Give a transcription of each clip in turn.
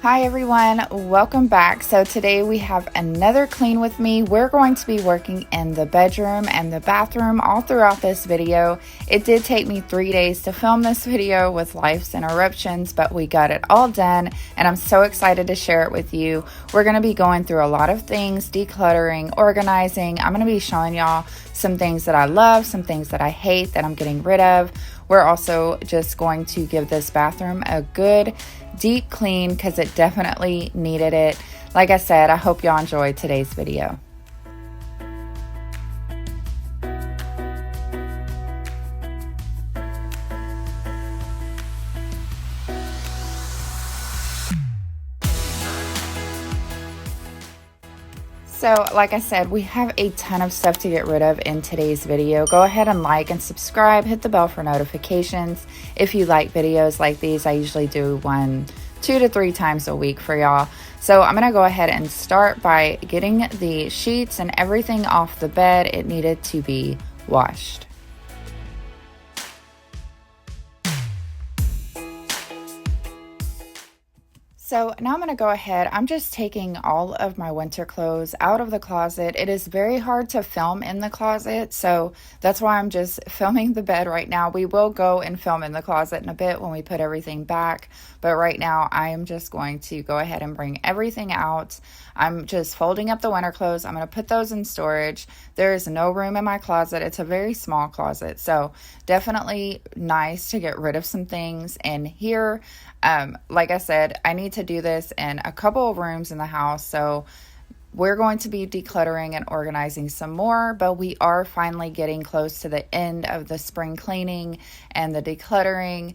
Hi everyone, welcome back. So today we have another clean with me. We're going to be working in the bedroom and the bathroom all throughout this video. It did take me 3 days to film this video with life's interruptions, but we got it all done and I'm so excited to share it with you. We're going to be going through a lot of things, decluttering, organizing. I'm going to be showing y'all some things that I love, some things that I hate that I'm getting rid of. We're also just going to give this bathroom a good deep clean because it definitely needed it. Like I said, I hope y'all enjoyed today's video. So like I said, we have a ton of stuff to get rid of in today's video. Go ahead and like and subscribe, hit the bell for notifications. If you like videos like these, I usually do 2 to 3 times a week for y'all. So I'm gonna go ahead and start by getting the sheets and everything off the bed. It needed to be washed. So now I'm going to go ahead. I'm just taking all of my winter clothes out of the closet. It is very hard to film in the closet, so that's why I'm just filming the bed right now. We will go and film in the closet in a bit when we put everything back, but right now I am just going to go ahead and bring everything out. I'm just folding up the winter clothes. I'm going to put those in storage. There is no room in my closet. It's a very small closet, so definitely nice to get rid of some things in here. Like I said, I need to do this in a couple of rooms in the house, so we're going to be decluttering and organizing some more, but we are finally getting close to the end of the spring cleaning and the decluttering.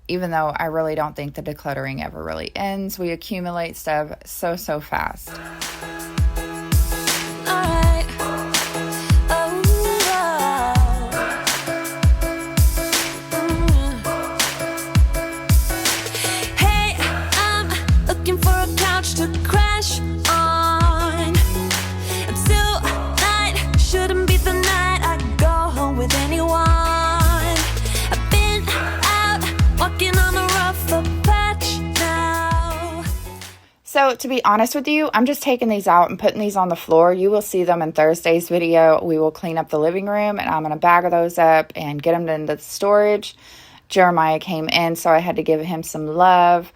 Even though I really don't think the decluttering ever really ends, we accumulate stuff so fast. So to be honest with you, I'm just taking these out and putting these on the floor. You will see them in Thursday's video. We will clean up the living room and I'm going to bag those up and get them into the storage. Jeremiah came in, so I had to give him some love.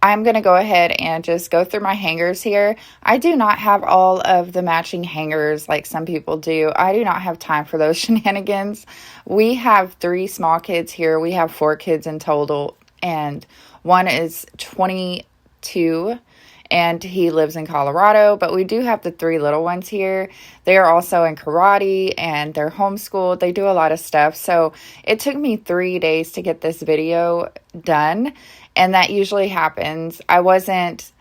I'm going to go ahead and just go through my hangers here. I do not have all of the matching hangers like some people do. I do not have time for those shenanigans. We have 3 small kids here. We have 4 kids in total, and one is 22 and he lives in Colorado, but we do have the 3 little ones here. They are also in karate and they're homeschooled. They do a lot of stuff. So it took me 3 days to get this video done, and that usually happens. I wasn't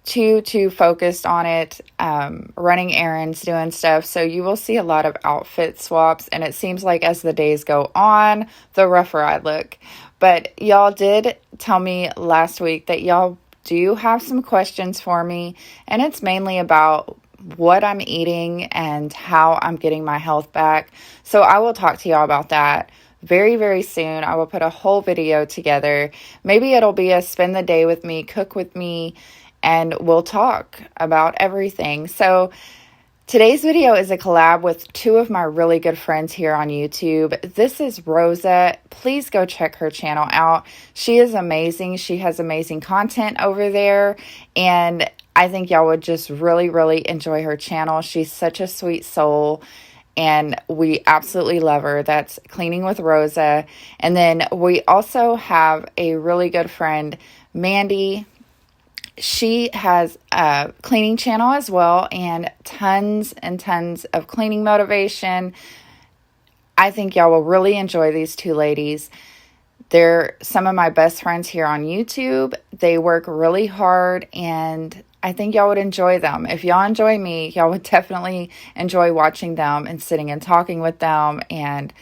too focused on it, running errands, doing stuff. So you will see a lot of outfit swaps, and it seems like as the days go on, the rougher I look. But y'all did tell me last week that y'all do have some questions for me, and it's mainly about what I'm eating and how I'm getting my health back. So I will talk to y'all about that very soon. I will put a whole video together. Maybe it'll be a spend the day with me, cook with me, and we'll talk about everything. So today's video is a collab with 2 of my really good friends here on YouTube. This is Rosa. Please go check her channel out. She is amazing. She has amazing content over there, and I think y'all would just really enjoy her channel. She's such a sweet soul, and we absolutely love her. That's Cleaning with Rosa. And then we also have a really good friend, Mandy. She has a cleaning channel as well, and tons and tons of cleaning motivation. I think y'all will really enjoy these 2 ladies. They're some of my best friends here on YouTube. They work really hard, and I think y'all would enjoy them. If y'all enjoy me, y'all would definitely enjoy watching them and sitting and talking with them, and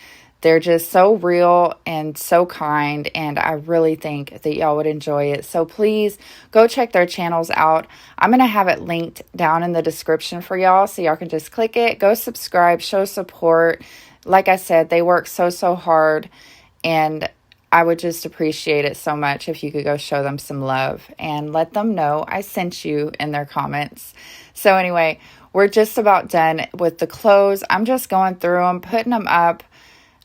they're just so real and so kind, and I really think that y'all would enjoy it. So please go check their channels out. I'm going to have it linked down in the description for y'all, so y'all can just click it, go subscribe, show support. Like I said, they work so hard, and I would just appreciate it so much if you could go show them some love and let them know I sent you in their comments. So anyway, we're just about done with the clothes. I'm just going through them, putting them up.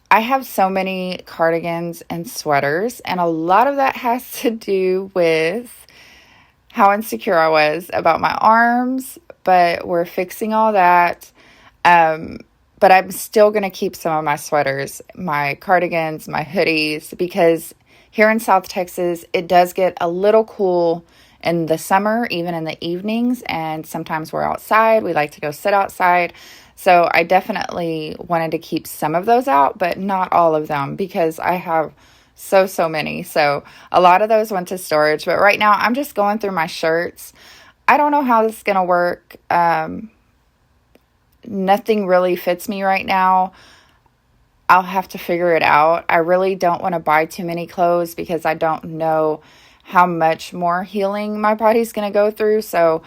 I have so many cardigans and sweaters, and a lot of that has to do with how insecure I was about my arms, but we're fixing all that. But I'm still going to keep some of my sweaters, my cardigans, my hoodies, because here in South Texas, it does get a little cool in the summer, even in the evenings, and sometimes we're outside. We like to go sit outside. So I definitely wanted to keep some of those out, but not all of them, because I have so many. So a lot of those went to storage, but right now I'm just going through my shirts. I don't know how this is going to work. Nothing really fits me right now. I'll have to figure it out. I really don't want to buy too many clothes because I don't know how much more healing my body's going to go through. So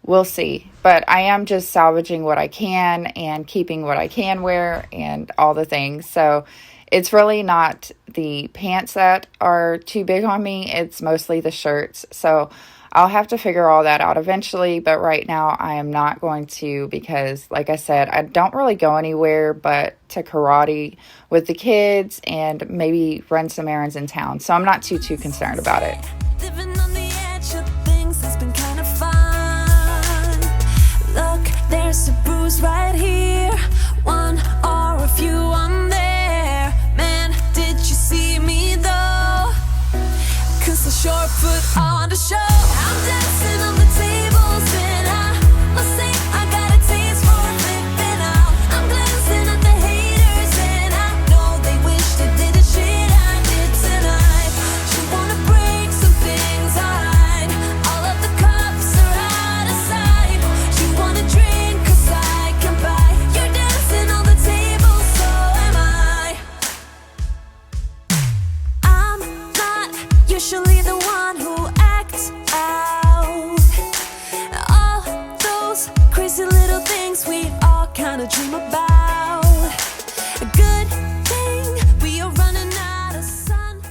we'll see. But I am just salvaging what I can and keeping what I can wear and all the things. So it's really not the pants that are too big on me. It's mostly the shirts. So I'll have to figure all that out eventually, but right now I am not going to because, like I said, I don't really go anywhere but to karate with the kids and maybe run some errands in town. So I'm not too concerned about it. Living on the edge of things has been kind of fun. Look, there's a bruise right here, one or a few on there. Man, did you see me though? 'Cause the short foot on the show. I'm dancing on the tables and I must say I got a taste for flipping out. I'm glancing at the haters and I know they wish they did the shit I did tonight. You wanna break some things I hide. All of the cups are out of sight. You wanna drink 'cause I can buy. You're dancing on the table, so am I. I'm not usually the one who acts out. All those crazy little things we all kind of dream about. A good thing we are running out of sunlight.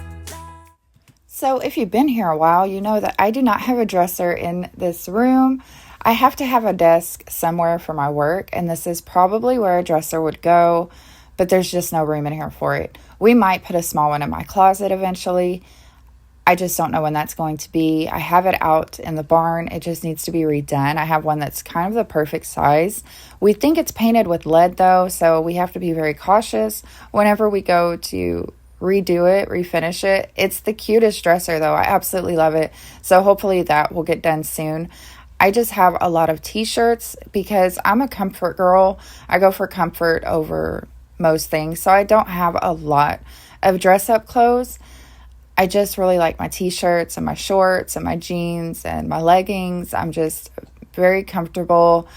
So if you've been here a while, you know that I do not have a dresser in this room. I have to have a desk somewhere for my work, and this is probably where a dresser would go, but there's just no room in here for it. We might put a small one in my closet eventually. I just don't know when that's going to be. I have it out in the barn. It just needs to be redone. I have one that's kind of the perfect size. We think it's painted with lead though, so we have to be very cautious whenever we go to redo it, refinish it. It's the cutest dresser though. I absolutely love it. So hopefully that will get done soon. I just have a lot of t-shirts because I'm a comfort girl. I go for comfort over most things. So I don't have a lot of dress up clothes. I just really like my t-shirts and my shorts and my jeans and my leggings. I'm just very comfortable.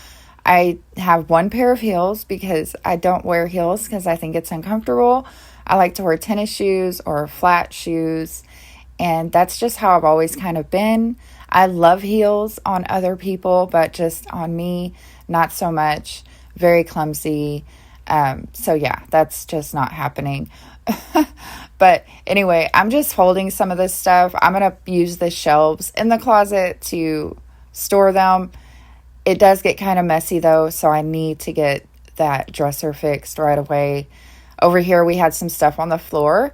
I have one pair of heels because I don't wear heels because I think it's uncomfortable. I like to wear tennis shoes or flat shoes, and that's just how I've always kind of been. I love heels on other people, but just on me, not so much. Very clumsy. So yeah, that's just not happening. But anyway, I'm just holding some of this stuff. I'm going to use the shelves in the closet to store them. It does get kind of messy though, so I need to get that dresser fixed right away. Over here, we had some stuff on the floor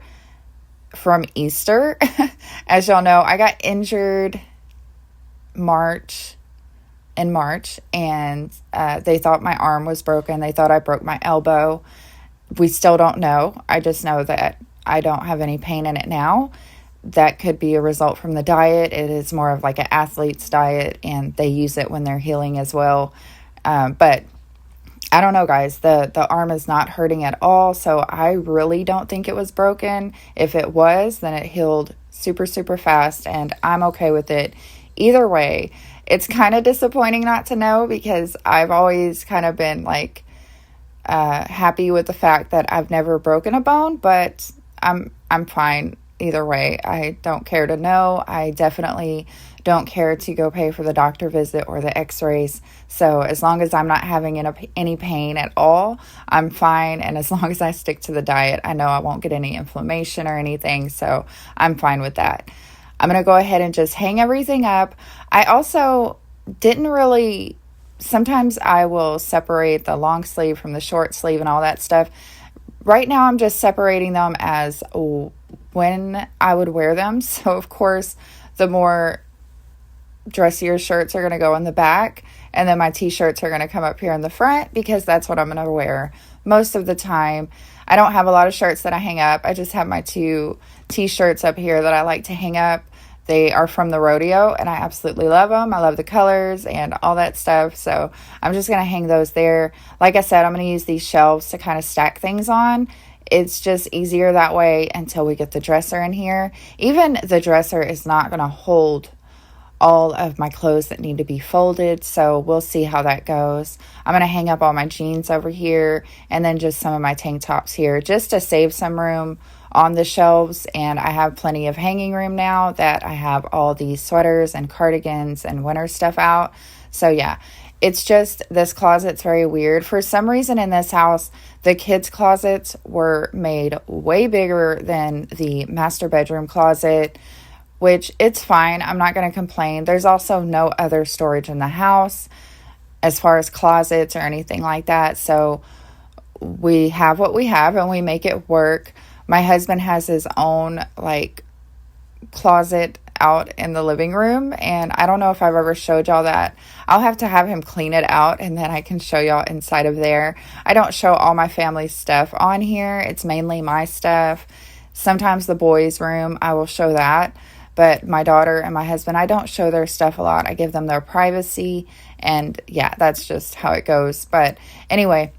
from Easter. As y'all know, I got injured in March, and they thought my arm was broken. They thought I broke my elbow. We still don't know. I just know that I don't have any pain in it now. That could be a result from the diet. It is more of like an athlete's diet, and they use it when they're healing as well. But I don't know, guys. The arm is not hurting at all, so I really don't think it was broken. If it was, then it healed super fast, and I'm okay with it. Either way, it's kind of disappointing not to know because I've always kind of been like happy with the fact that I've never broken a bone, but I'm fine either way. I don't care to know. I definitely don't care to go pay for the doctor visit or the x-rays. So as long as I'm not having any pain at all, I'm fine. And as long as I stick to the diet, I know I won't get any inflammation or anything. So I'm fine with that. I'm going to go ahead and just hang everything up. I also didn't really, sometimes I will separate the long sleeve from the short sleeve and all that stuff. Right now I'm just separating them as when I would wear them. So of course, the more dressier shirts are going to go in the back, and then my t-shirts are going to come up here in the front because that's what I'm going to wear most of the time. I don't have a lot of shirts that I hang up. I just have my 2 t-shirts up here that I like to hang up. They are from the rodeo and I absolutely love them. I love the colors and all that stuff. So I'm just going to hang those there. Like I said, I'm going to use these shelves to kind of stack things on. It's just easier that way until we get the dresser in here. Even the dresser is not going to hold all of my clothes that need to be folded, so we'll see how that goes. I'm going to hang up all my jeans over here and then just some of my tank tops here just to save some room on the shelves. And I have plenty of hanging room now that I have all these sweaters and cardigans and winter stuff out. So yeah, it's just this closet's very weird. For some reason in this house, the kids' closets were made way bigger than the master bedroom closet, which it's fine. I'm not going to complain. There's also no other storage in the house as far as closets or anything like that. So we have what we have and we make it work. My husband has his own closet out in the living room, and I don't know if I've ever showed y'all that. I'll have to have him clean it out and then I can show y'all inside of there. I don't show all my family's stuff on here. It's mainly my stuff. Sometimes the boys' room, I will show that. But my daughter and my husband, I don't show their stuff a lot. I give them their privacy. And yeah, that's just how it goes. But anyway,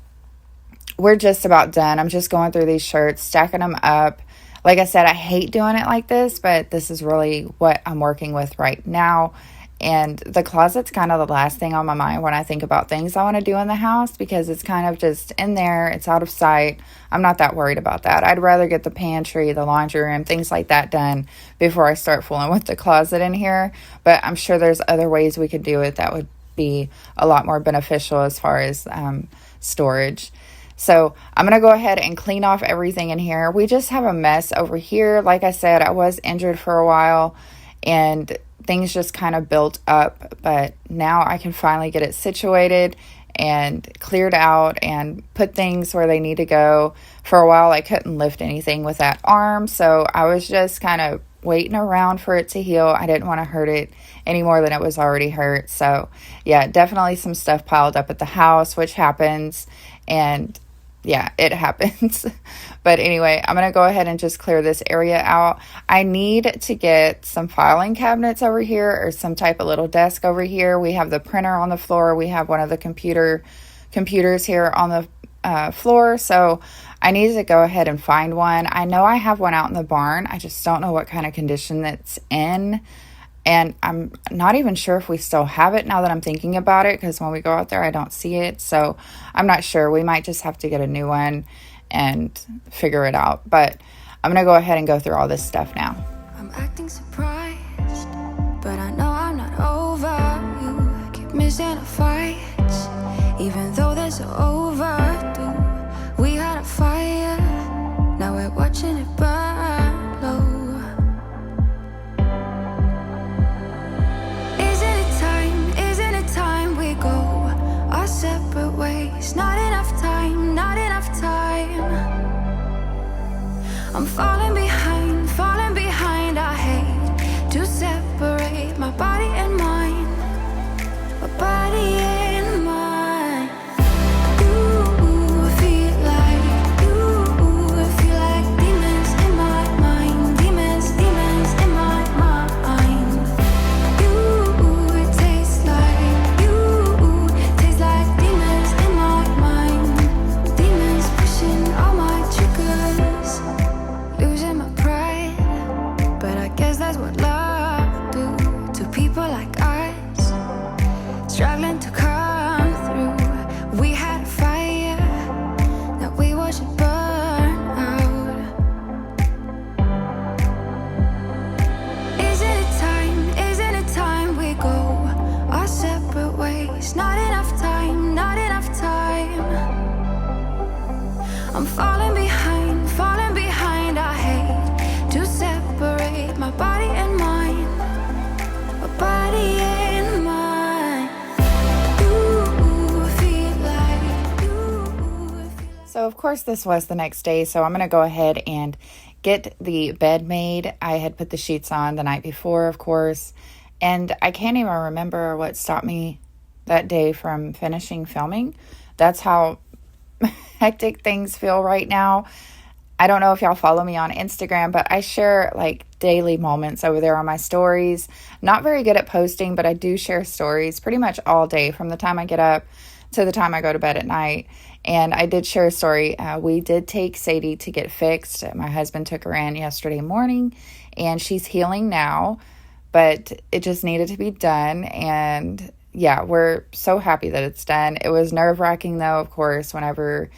we're just about done. I'm just going through these shirts, stacking them up. Like I said, I hate doing it like this, but this is really what I'm working with right now. And the closet's kind of the last thing on my mind when I think about things I want to do in the house, because it's kind of just in there. It's out of sight. I'm not that worried about that. I'd rather get the pantry, the laundry room, things like that done before I start fooling with the closet in here. But I'm sure there's other ways we could do it that would be a lot more beneficial as far as storage. So I'm going to go ahead and clean off everything in here. We just have a mess over here. Like I said, I was injured for a while and things just kind of built up, but now I can finally get it situated and cleared out and put things where they need to go. For a while, I couldn't lift anything with that arm, so I was just kind of waiting around for it to heal. I didn't want to hurt it any more than it was already hurt. So yeah, definitely some stuff piled up at the house, which happens, and yeah, it happens. But anyway, I'm going to go ahead and just clear this area out. I need to get some filing cabinets over here or some type of little desk over here. We have the printer on the floor. We have one of the computers here on the floor. So I need to go ahead and find one. I know I have one out in the barn. I just don't know what kind of condition it's in. And I'm not even sure if we still have it now that I'm thinking about it, because when we go out there, I don't see it. So I'm not sure. We might just have to get a new one and figure it out. But I'm going to go ahead and go through all this stuff now. I'm acting surprised, but I know I'm not over you. Keep missing a fight, even though they're so overdue. We had a fire, now we're watching it burn low. Separate ways, not enough time, not enough time. I'm falling behind, I hate to separate my body and mind, my body and mind. You feel like demons in my mind, demons in my mind. You taste like demons in my mind, demons pushing all my triggers, losing my of course, this was the next day, so I'm going to go ahead and get the bed made. I had put the sheets on the night before, of course, and I can't even remember what stopped me that day from finishing filming. That's how hectic things feel right now. I don't know if y'all follow me on Instagram, but I share like daily moments over there on my stories. Not very good at posting, but I do share stories pretty much all day from the time I get up to the time I go to bed at night. And I did share a story. We did take Sadie to get fixed. My husband took her in yesterday morning, and she's healing now, but it just needed to be done. And yeah, we're so happy that it's done. It was nerve-wracking, though, of course, whenever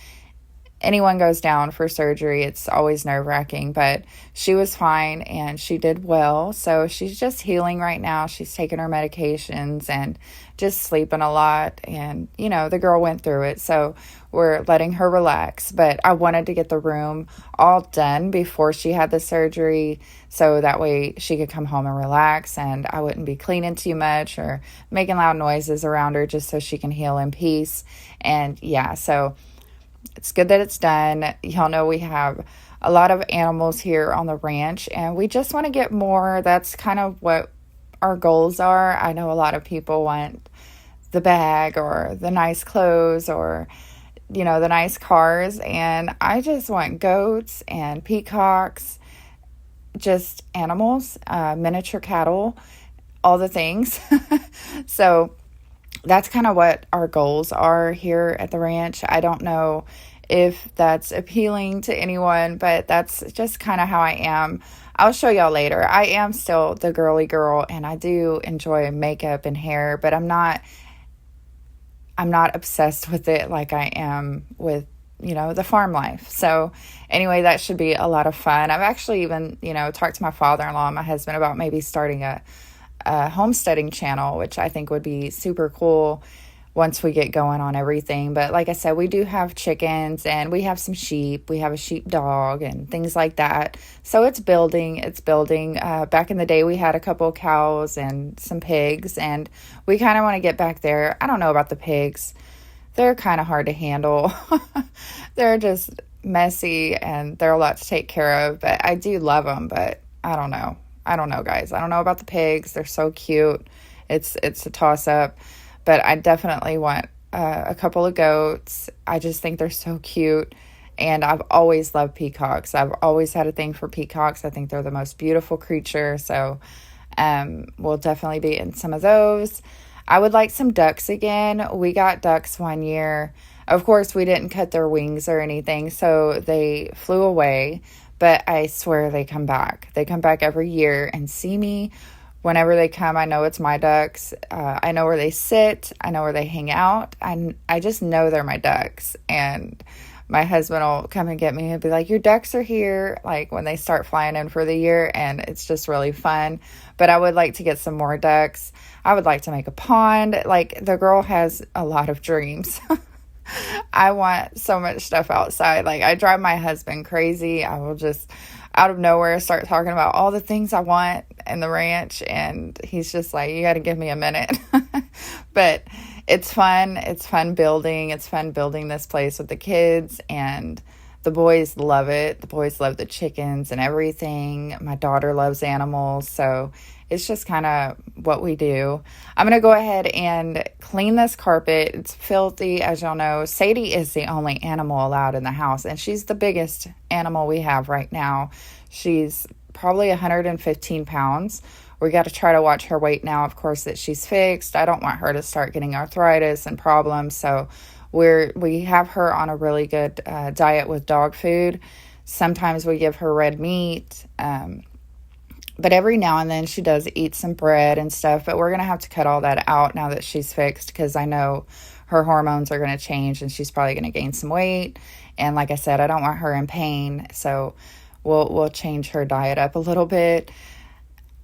anyone goes down for surgery. It's always nerve-wracking, but she was fine and she did well. So she's just healing right now. She's taking her medications and just sleeping a lot. And, you know, the girl went through it. So we're letting her relax. But I wanted to get the room all done before she had the surgery, so that way she could come home and relax and I wouldn't be cleaning too much or making loud noises around her, just so she can heal in peace. And yeah, so it's good that it's done. Y'all know we have a lot of animals here on the ranch, and we just want to get more. That's kind of what our goals are. I know a lot of people want the bag or the nice clothes or, you know, the nice cars, and I just want goats and peacocks, just animals, miniature cattle, all the things. So that's kind of what our goals are here at the ranch. I don't know if that's appealing to anyone, but that's just kind of how I am. I'll show y'all later. I am still the girly girl, and I do enjoy makeup and hair, but I'm not obsessed with it like I am with, you know, the farm life. So anyway, that should be a lot of fun. I've actually even, you know, talked to my father-in-law and my husband about maybe starting a homesteading channel, which I think would be super cool once we get going on everything. But like I said, we do have chickens and we have some sheep. We have a sheep dog and things like that. So it's building. Back in the day, we had a couple of cows and some pigs, and we kind of want to get back there. I don't know about the pigs. They're kind of hard to handle. They're just messy and they're a lot to take care of, but I do love them. But I don't know, guys. I don't know about the pigs. They're so cute. It's a toss-up. But I definitely want a couple of goats. I just think they're so cute. And I've always loved peacocks. I've always had a thing for peacocks. I think they're the most beautiful creature. So we'll definitely be in some of those. I would like some ducks again. We got ducks one year. Of course, we didn't cut their wings or anything, so they flew away. But I swear they come back. They come back every year and see me. Whenever they come, I know it's my ducks. I know where they sit. I know where they hang out. I just know they're my ducks. And my husband will come and get me and be like, your ducks are here, like when they start flying in for the year. And it's just really fun. But I would like to get some more ducks. I would like to make a pond. Like, the girl has a lot of dreams. I want so much stuff outside. Like, I drive my husband crazy. I will just out of nowhere start talking about all the things I want in the ranch, and he's just like, you got to give me a minute. But it's fun. It's fun building. It's fun building this place with the kids, and the boys love it. The boys love the chickens and everything. My daughter loves animals, so it's just kind of what we do. I'm going to go ahead and clean this carpet. It's filthy, as y'all know. Sadie is the only animal allowed in the house, and she's the biggest animal we have right now. She's probably 115 pounds. We got to try to watch her weight now, of course, that she's fixed. I don't want her to start getting arthritis and problems, so we have her on a really good diet with dog food. Sometimes we give her red meat, but every now and then she does eat some bread and stuff. But we're going to have to cut all that out now that she's fixed, because I know her hormones are going to change and she's probably going to gain some weight. And like I said, I don't want her in pain, so we'll change her diet up a little bit.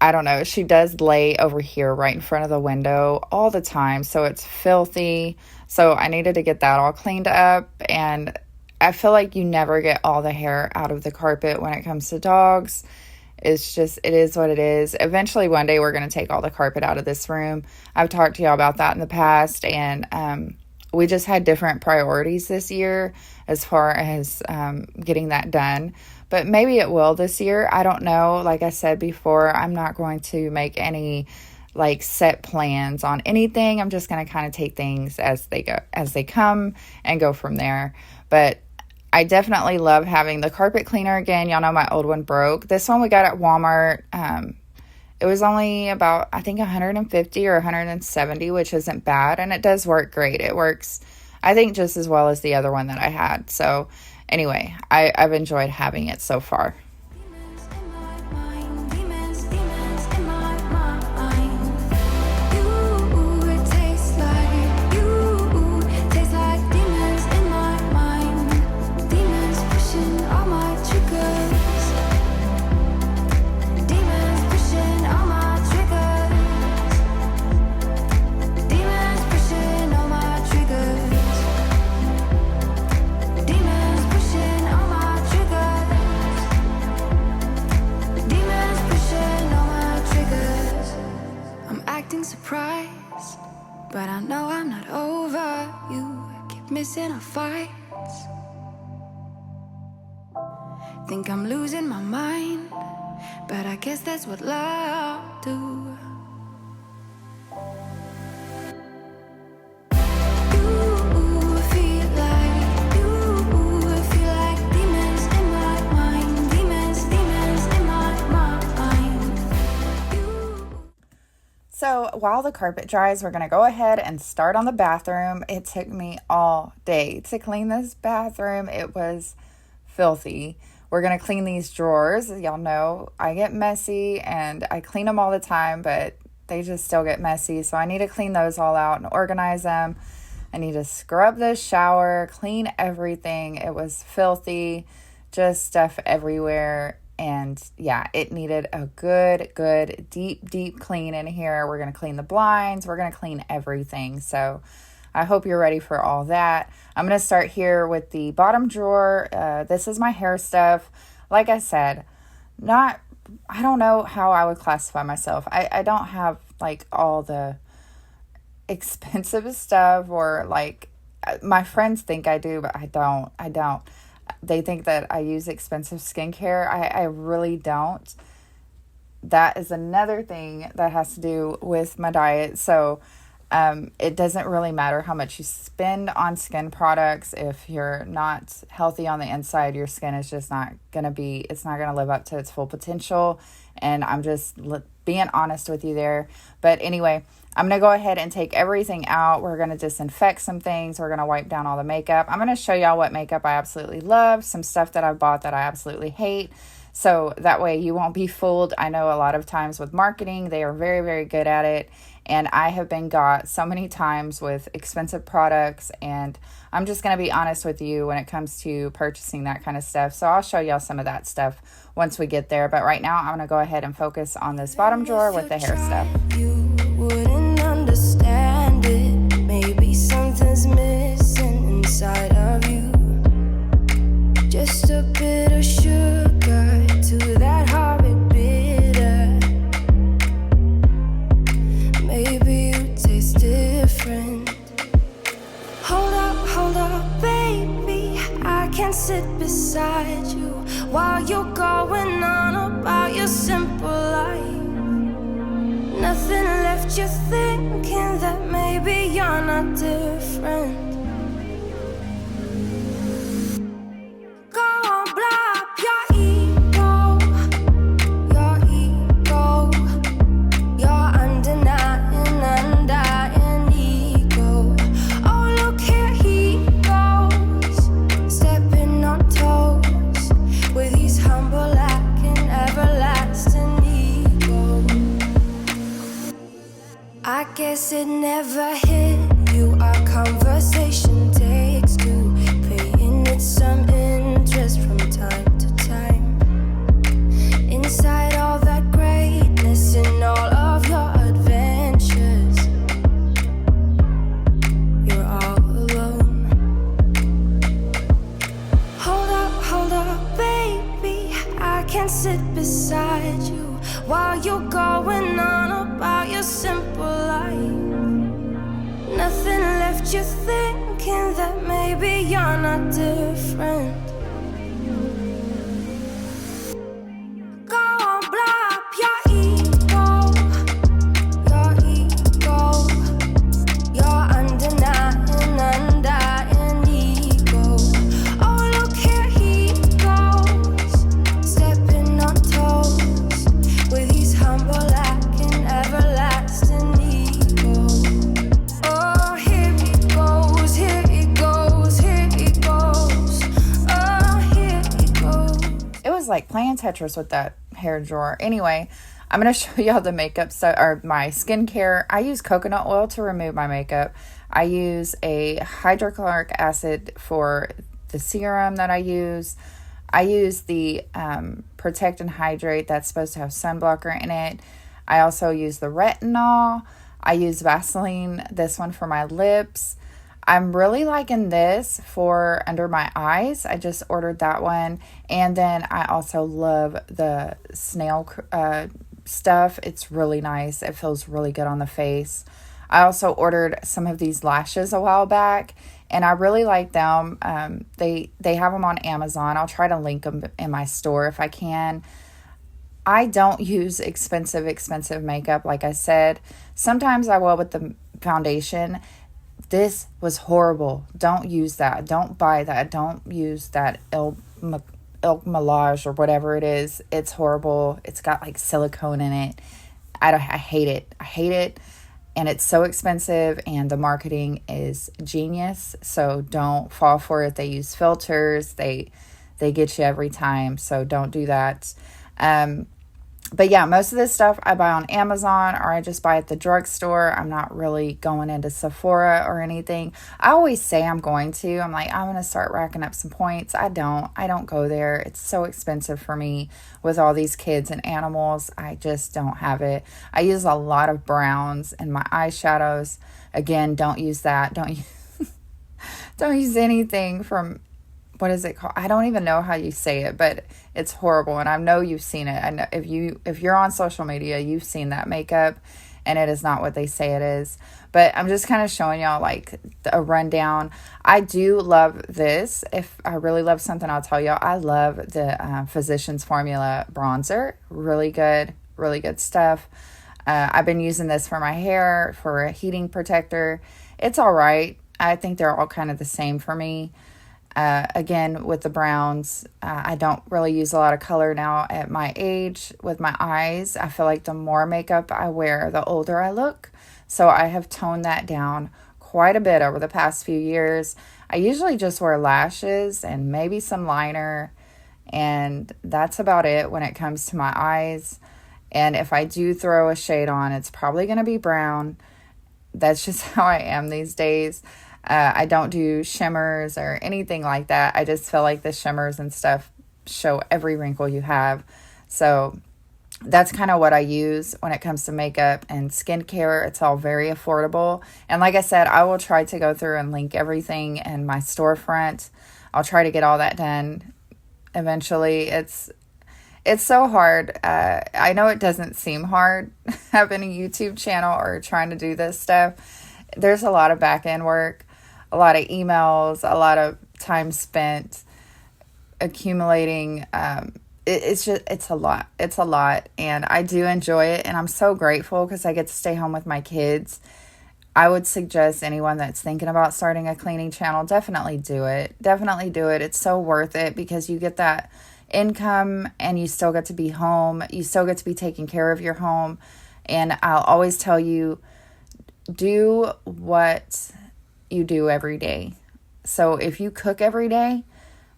I don't know. She does lay over here right in front of the window all the time, so it's filthy. So I needed to get that all cleaned up, and I feel like you never get all the hair out of the carpet when it comes to dogs. It's just, it is what it is. Eventually, one day, we're going to take all the carpet out of this room. I've talked to y'all about that in the past, and we just had different priorities this year as far as getting that done. But maybe it will this year. I don't know. Like I said before, I'm not going to make any like set plans on anything. I'm just going to kind of take things as they come and go from there. But I definitely love having the carpet cleaner again. Y'all know my old one broke. This one we got at Walmart. It was only about, I think, 150 or 170, which isn't bad. And it does work great. It works, I think, just as well as the other one that I had. So anyway, I've enjoyed having it so far. Surprised, but I know I'm not over you. Keep missing our fights. Think I'm losing my mind, but I guess that's what love do. So while the carpet dries, we're going to go ahead and start on the bathroom. It took me all day to clean this bathroom. It was filthy. We're going to clean these drawers. Y'all know I get messy and I clean them all the time, but they just still get messy. So I need to clean those all out and organize them. I need to scrub the shower, clean everything. It was filthy, just stuff everywhere. And yeah, it needed a good, deep clean in here. We're going to clean the blinds. We're going to clean everything. So I hope you're ready for all that. I'm going to start here with the bottom drawer. This is my hair stuff. Like I said, I don't know how I would classify myself. I don't have like all the expensive stuff, or like my friends think I do, but I don't. They think that I use expensive skincare. I really don't. That is another thing that has to do with my diet. So it doesn't really matter how much you spend on skin products. If you're not healthy on the inside, your skin is just not going to live up to its full potential. And I'm just being honest with you there. But anyway, I'm going to go ahead and take everything out. We're going to disinfect some things. We're going to wipe down all the makeup. I'm going to show y'all what makeup I absolutely love, some stuff that I bought that I absolutely hate. So that way you won't be fooled. I know a lot of times with marketing, they are very, very good at it. And I have been got so many times with expensive products. And I'm just going to be honest with you when it comes to purchasing that kind of stuff. So I'll show y'all some of that stuff once we get there. But right now, I'm going to go ahead and focus on this bottom drawer with the hair stuff. You wouldn't understand it. Maybe something's missing inside of you. Just a bit of sugar to that horrid bitter. Maybe you taste different. Hold up, baby. I can sit beside you while you're going on about your simple life. Nothing left you thinking that maybe you're not different. Go on, blow up your ego, your undying ego. Oh, look here he goes, stepping on toes with his humble lacking everlasting ego. I guess it never hit you. Our conversation takes two, paying it some interest from time to time. Inside all that greatness and all of your adventures, you're all alone. Hold up, baby. I can sit beside you while you're going on about your simple life. Nothing left you think maybe you're not different. Go on, blow up your ego, your undenying, undying ego. Oh, look, here he goes, stepping on toes with his humble acting, everlasting ego. Oh, here he goes, here he goes, here he goes. Oh, here he goes. It was like playing Tetris with that hair drawer. Anyway, I'm going to show y'all the makeup stuff, or my skincare. I use coconut oil to remove my makeup. I use a hydrochloric acid for the serum that I use. I use the Protect and Hydrate that's supposed to have sunblocker in it. I also use the retinol. I use Vaseline, this one for my lips. I'm really liking this for under my eyes. I just ordered that one. And then I also love the snail stuff. It's really nice. It feels really good on the face. I also ordered some of these lashes a while back, and I really like them. They have them on Amazon. I'll try to link them in my store if I can. I don't use expensive makeup, like I said. Sometimes I will with the foundation. This was horrible. Don't use that. Don't buy that. Don't use that El Milage or whatever it is. It's horrible. It's got like silicone in it. I hate it. I hate it. And it's so expensive, and the marketing is genius. So don't fall for it. They use filters. They get you every time. So don't do that. But yeah, most of this stuff I buy on Amazon, or I just buy at the drugstore. I'm not really going into Sephora or anything. I always say I'm going to. I'm like, I'm going to start racking up some points. I don't go there. It's so expensive for me with all these kids and animals. I just don't have it. I use a lot of browns in my eyeshadows. Again, don't use that. Don't use anything from, what is it called? I don't even know how you say it, but it's horrible. And I know you've seen it. I know if you're on social media, you've seen that makeup, and it is not what they say it is. But I'm just kind of showing y'all like a rundown. I do love this. If I really love something, I'll tell y'all. I love the Physicians Formula bronzer. Really good stuff. I've been using this for my hair, for a heating protector. It's all right. I think they're all kind of the same for me. Again, with the browns, I don't really use a lot of color now at my age with my eyes. I feel like the more makeup I wear, the older I look. So I have toned that down quite a bit over the past few years. I usually just wear lashes and maybe some liner, and that's about it when it comes to my eyes. And if I do throw a shade on, it's probably going to be brown. That's just how I am these days. I don't do shimmers or anything like that. I just feel like the shimmers and stuff show every wrinkle you have. So that's kind of what I use when it comes to makeup and skincare. It's all very affordable. And like I said, I will try to go through and link everything in my storefront. I'll try to get all that done eventually. It's so hard. I know it doesn't seem hard having a YouTube channel or trying to do this stuff. There's a lot of back end work. A lot of emails, a lot of time spent accumulating. It's a lot. It's a lot. And I do enjoy it. And I'm so grateful because I get to stay home with my kids. I would suggest anyone that's thinking about starting a cleaning channel, definitely do it. Definitely do it. It's so worth it because you get that income and you still get to be home. You still get to be taking care of your home. And I'll always tell you, do what you do every day. So if you cook every day,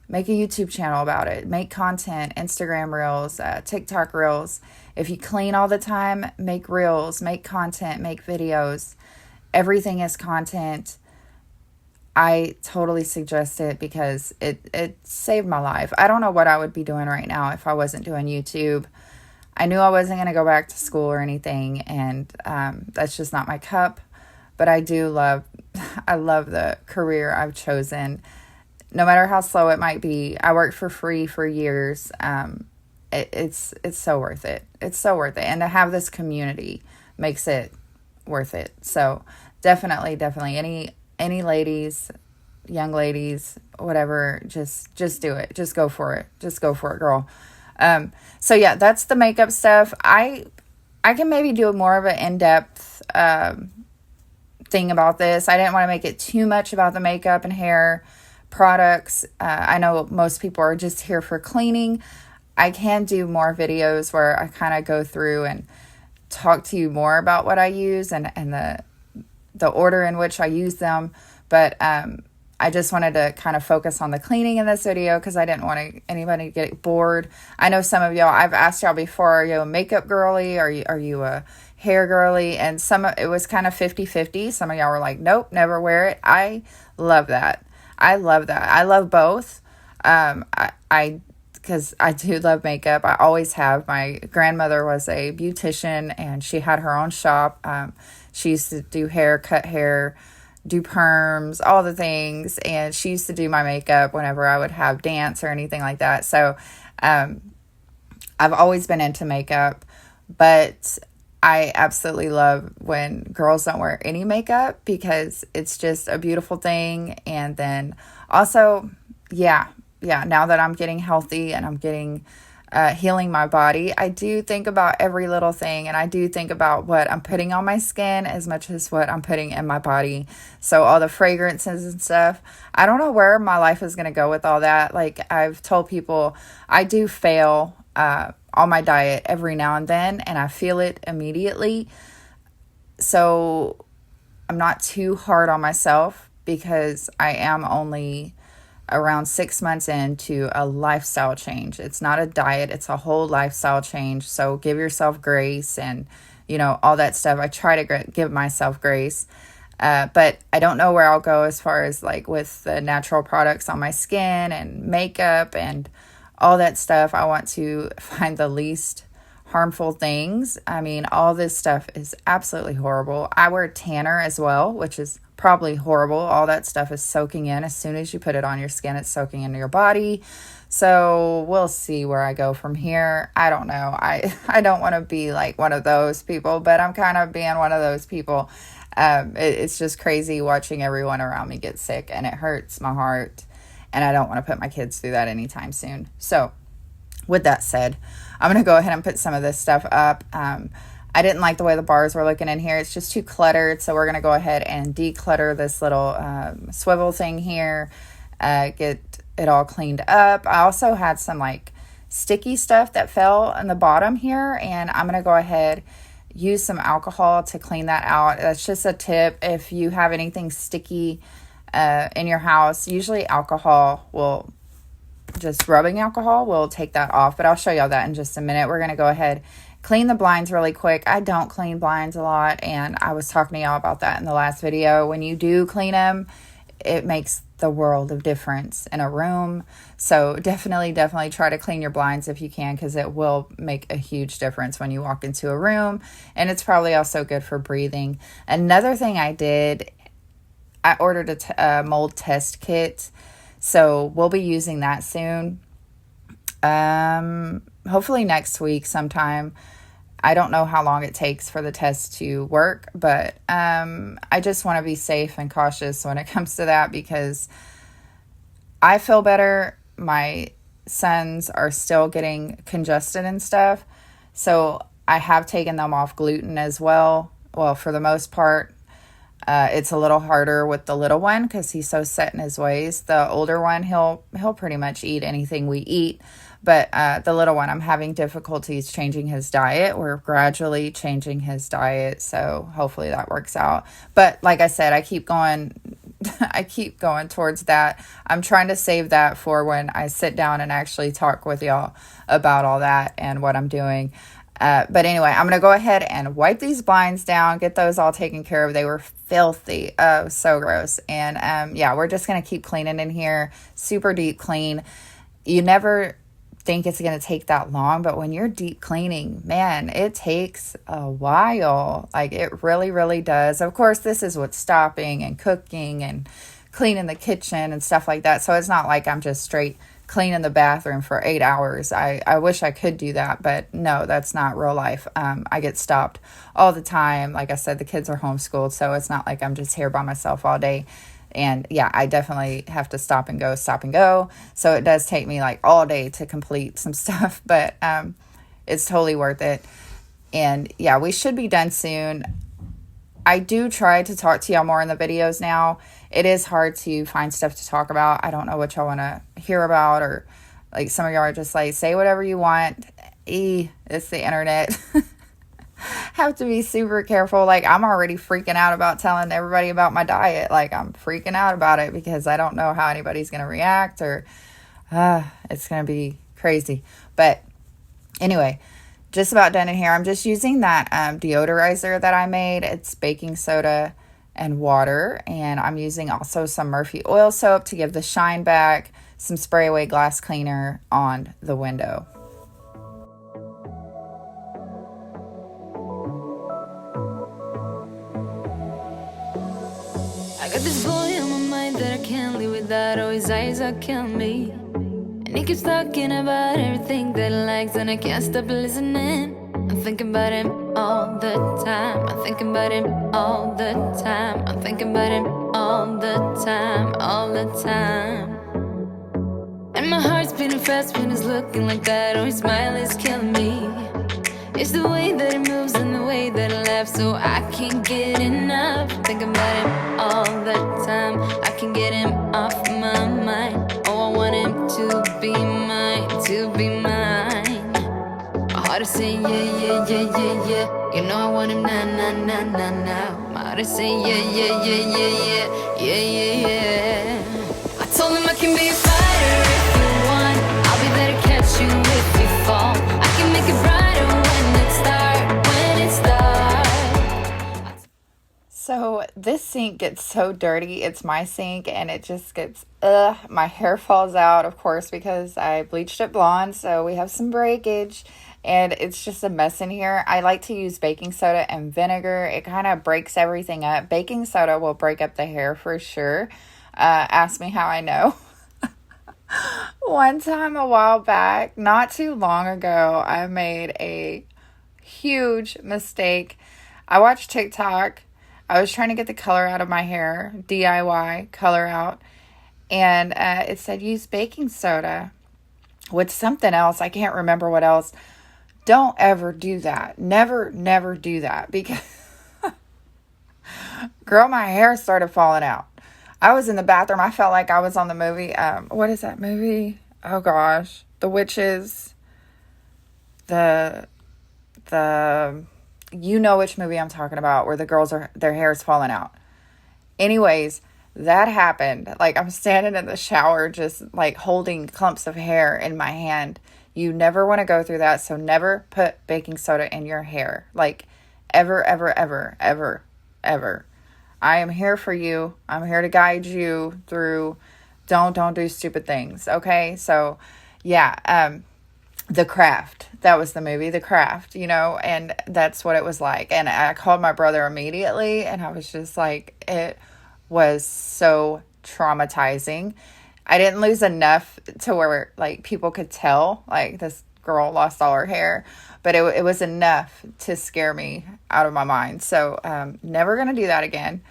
make a YouTube channel about it. Make content, Instagram reels, TikTok reels. If you clean all the time, make reels, make content, make videos. Everything is content. I totally suggest it because it saved my life. I don't know what I would be doing right now if I wasn't doing YouTube. I knew I wasn't going to go back to school or anything, and that's just not my cup. But I love the career I've chosen. No matter how slow it might be, I worked for free for years. It's so worth it. It's so worth it. And to have this community makes it worth it. So definitely, any ladies, young ladies, whatever, just do it. Just go for it. Just go for it, girl. So yeah, that's the makeup stuff. I can maybe do more of an in-depth thing about this. I didn't want to make it too much about the makeup and hair products. I know most people are just here for cleaning. I can do more videos where I kind of go through and talk to you more about what I use and the order in which I use them. But I just wanted to kind of focus on the cleaning in this video because I didn't want anybody to get bored. I know some of y'all, I've asked y'all before, are you a makeup girly? Are you a hair girly? And it was kind of 50-50. Some of y'all were like, nope, never wear it. I love that. I love that. I love both. Because I do love makeup. I always have. My grandmother was a beautician and she had her own shop. She used to do hair, cut hair, do perms, all the things. And she used to do my makeup whenever I would have dance or anything like that. So I've always been into makeup, but I absolutely love when girls don't wear any makeup because it's just a beautiful thing. And then also, yeah, now that I'm getting healthy and I'm getting healing my body, I do think about every little thing, and I do think about what I'm putting on my skin as much as what I'm putting in my body. So all the fragrances and stuff, I don't know where my life is going to go with all that. Like I've told people, I do fail on my diet every now and then, and I feel it immediately. So I'm not too hard on myself because I am only around 6 months into a lifestyle change. It's not a diet, it's a whole lifestyle change. So give yourself grace and, all that stuff. I try to give myself grace. But I don't know where I'll go as far as like with the natural products on my skin and makeup and all that stuff. I want to find the least harmful things. I mean, all this stuff is absolutely horrible. I wear tanner as well, which is probably horrible. All that stuff is soaking in. As soon as you put it on your skin, it's soaking into your body. So we'll see where I go from here. I don't know. I don't want to be like one of those people, but I'm kind of being one of those people. It's just crazy watching everyone around me get sick, and it hurts my heart. And I don't want to put my kids through that anytime soon. So with that said, I'm going to go ahead and put some of this stuff up. I didn't like the way the bars were looking in here. It's just too cluttered. So we're going to go ahead and declutter this little swivel thing here. Get it all cleaned up. I also had some like sticky stuff that fell on the bottom here. And I'm going to go ahead, use some alcohol to clean that out. That's just a tip. If you have anything sticky in your house, usually rubbing alcohol will take that off. But I'll show y'all that in just a minute. We're going to go ahead, clean the blinds really quick. I don't clean blinds a lot, and I was talking to y'all about that in the last video. When you do clean them, it makes the world of difference in a room. So definitely try to clean your blinds if you can, because it will make a huge difference when you walk into a room, and it's probably also good for breathing. Another thing I did, I ordered a mold test kit, so we'll be using that soon. Hopefully next week sometime. I don't know how long it takes for the test to work, but I just want to be safe and cautious when it comes to that, because I feel better. My sons are still getting congested and stuff, so I have taken them off gluten as well. Well, for the most part. It's a little harder with the little one because he's so set in his ways. The older one, he'll pretty much eat anything we eat. But the little one, I'm having difficulties changing his diet. We're gradually changing his diet, so hopefully that works out. But like I said, I keep going towards that. I'm trying to save that for when I sit down and actually talk with y'all about all that and what I'm doing. But anyway, I'm going to go ahead and wipe these blinds down, get those all taken care of. They were filthy. Oh, so gross. And yeah, we're just going to keep cleaning in here. Super deep clean. You never think it's going to take that long, but when you're deep cleaning, man, it takes a while. Like it really, really does. Of course, this is with stopping and cooking and cleaning the kitchen and stuff like that. So it's not like I'm just straight cleaning the bathroom for 8 hours. I wish I could do that, but no, that's not real life. I get stopped all the time. Like I said, the kids are homeschooled, so it's not like I'm just here by myself all day And yeah, I definitely have to stop and go. So it does take me like all day to complete some stuff, but it's totally worth it. And yeah, we should be done soon. I do try to talk to y'all more in the videos now. It is hard to find stuff to talk about. I don't know what y'all want to hear about, or like some of y'all are just like, say whatever you want. It's the internet. Have to be super careful. Like, I'm already freaking out about telling everybody about my diet. Like, I'm freaking out about it because I don't know how anybody's going to react, or it's going to be crazy. But anyway, just about done in here. I'm just using that deodorizer that I made. It's baking soda and water, and I'm using also some Murphy oil soap to give the shine back, some spray away glass cleaner on the window. I got this boy on my mind that I can't live without. Oh, his eyes are killing me. And he keeps talking about everything that he likes, and I can't stop listening. I'm thinking about him all the time. I'm thinking about him all the time. I'm thinking about him all the time, all the time. And my heart's beating fast when he's looking like that. Oh, his smile is killing me. It's the way that he moves and the way that he laughs, so I can't get enough. Thinking about him all the time. I can't get him off my mind. Oh, I want him to be mine, to be mine. My heart is saying yeah, yeah, yeah, yeah, yeah. You know I want him now, now, now, now, now. My heart is saying yeah, yeah, yeah, yeah, yeah, yeah, yeah, yeah. I told him I can be a fighter if you want. I'll be there to catch you if you fall. I can make it brighter when it starts, when it starts. So this sink gets so dirty. It's my sink, and it just gets, my hair falls out, of course, because I bleached it blonde, so we have some breakage, and it's just a mess in here. I like to use baking soda and vinegar. It kind of breaks everything up. Baking soda will break up the hair for sure. Ask me how I know. One time a while back, not too long ago, I made a huge mistake. I watched TikTok. I was trying to get the color out of my hair, DIY color out, and it said use baking soda with something else. I can't remember what else. Don't ever do that. Never, never do that, because girl, my hair started falling out. I was in the bathroom. I felt like I was on the movie. What is that movie? Oh gosh, the witches. The you know which movie I'm talking about, where the girls their hair's falling out. Anyways, that happened. Like, I'm standing in the shower, just like holding clumps of hair in my hand. You never want to go through that. So never put baking soda in your hair. Like, ever, ever, ever, ever, ever. I am here for you. I'm here to guide you through. Don't do stupid things. Okay. So yeah. The Craft. That was the movie, The Craft, and that's what it was like. And I called my brother immediately, and I was just like, it was so traumatizing. I didn't lose enough to where like people could tell like this girl lost all her hair, but it was enough to scare me out of my mind. So never gonna do that again.